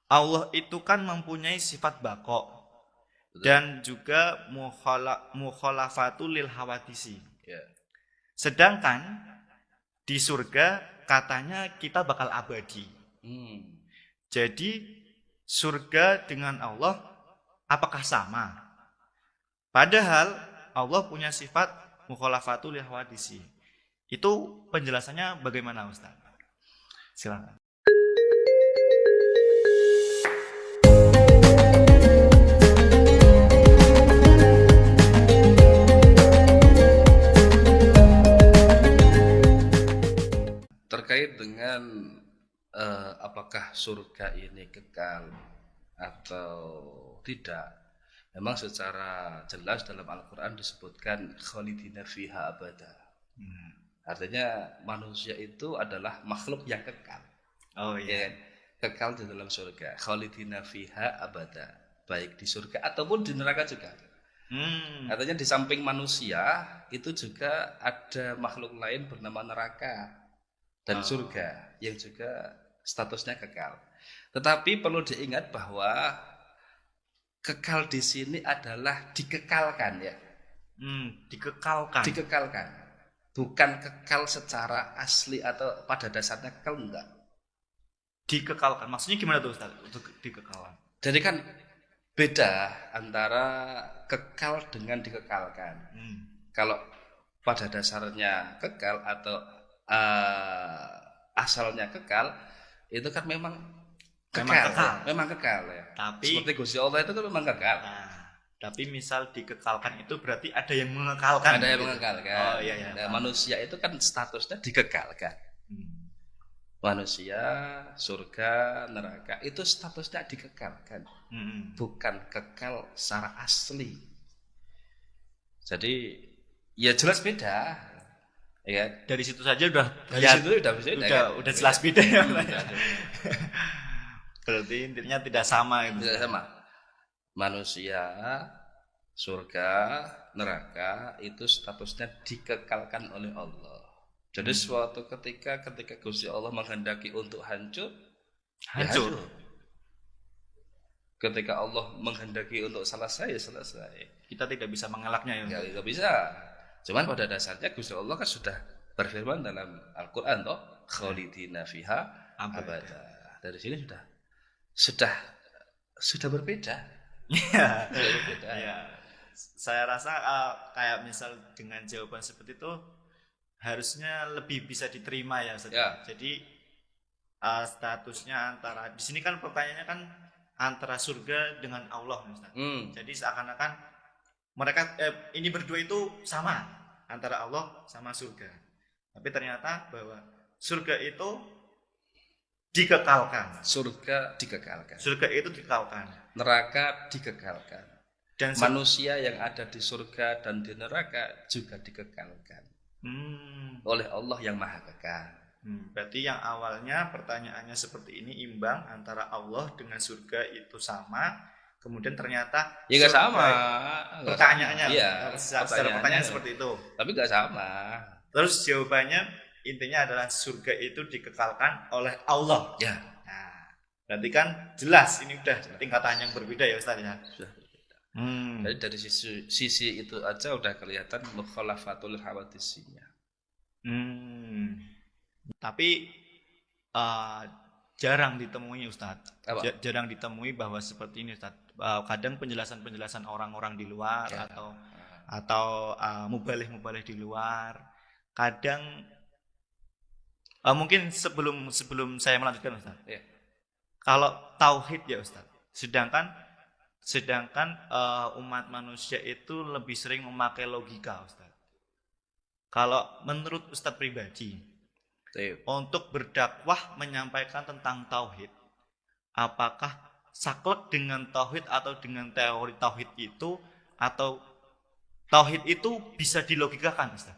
Allah itu kan mempunyai sifat bako Betul? dan juga mukhalafatul lil hawadisi. Ya. Sedangkan di surga katanya kita bakal abadi. Jadi surga dengan Allah apakah sama? Padahal Allah punya sifat mukhalafatul lil hawadisi. Itu penjelasannya bagaimana, Ustaz? Silakan. Terkait dengan apakah surga ini kekal atau tidak, memang secara jelas dalam Al-Quran disebutkan khalidina fiha abada. Artinya manusia itu adalah makhluk yang kekal. Oh iya. Ya, kekal di dalam surga, khalidina fiha abada, baik di surga ataupun di neraka juga. Artinya di samping manusia itu juga ada makhluk lain bernama neraka dan surga yang juga statusnya kekal. Tetapi perlu diingat bahwa kekal di sini adalah dikekalkan, ya. Dikekalkan. Dikekalkan. Bukan kekal secara asli atau pada dasarnya kekal, enggak. Dikekalkan. Maksudnya gimana tuh, Ustaz? Untuk dikekalkan. Jadi kan beda antara kekal dengan dikekalkan. Kalau pada dasarnya kekal atau asalnya kekal, itu kan memang kekal ya. Tapi seperti Gusti Allah itu kan memang kekal. Tapi misal dikekalkan itu berarti ada yang mengekalkan. Ada yang mengekalkan. Oh iya. Nah, manusia itu kan statusnya dikekalkan. Manusia, surga, neraka itu statusnya dikekalkan. Bukan kekal secara asli. Jadi ya jelas beda. Ya, dari situ saja udah udah jelas beda ya. Berarti intinya tidak sama itu. Tidak sama. Manusia, surga, neraka itu statusnya dikekalkan oleh Allah. Jadi suatu ketika Gusti Allah menghendaki untuk hancur. Ketika Allah menghendaki untuk selesai, ya selesai. Kita tidak bisa mengelaknya ya. Tidak bisa. Cuman pada dasarnya Gusti Allah kan sudah berfirman dalam Al-Quran toh, khalidina fiha abada. Dari sini sudah berbeda. Ya. Saya rasa kayak misal dengan jawaban seperti itu harusnya lebih bisa diterima ya, Ustaz. Ya. Jadi statusnya antara di sini kan pertanyaannya kan antara surga dengan Allah, Ustaz. Jadi seakan-akan mereka ini berdua itu sama antara Allah sama surga. Tapi ternyata bahwa surga itu dikekalkan. Surga dikekalkan. Surga itu dikekalkan. Neraka dikekalkan. Dan manusia yang ada di surga dan di neraka juga dikekalkan oleh Allah yang Maha Kekal. Berarti yang awalnya pertanyaannya seperti ini imbang antara Allah dengan surga itu sama. Kemudian ternyata ya nggak sama. Pertanyaannya, secara pertanyaan seperti itu. Tapi nggak sama. Terus jawabannya intinya adalah surga itu dikekalkan oleh Allah. Ya. Nah, berarti kan jelas ini udah tingkatan yang berbeda ya, Ustaz ya. Sudah berbeda. Jadi dari sisi itu aja udah kelihatan mukhalafatul hawadisinya. Tapi jarang ditemui, Ustaz. Jarang ditemui bahwa seperti ini, Ustaz. Kadang penjelasan orang-orang di luar atau mubalih di luar. Kadang mungkin sebelum saya melanjutkan, Ustaz. Ya. Kalau tauhid ya, Ustaz. Sedangkan umat manusia itu lebih sering memakai logika, Ustaz. Kalau menurut Ustaz pribadi, untuk berdakwah menyampaikan tentang tauhid, apakah saklek dengan tauhid atau dengan teori tauhid itu, atau tauhid itu bisa dilogikakan, Ustaz?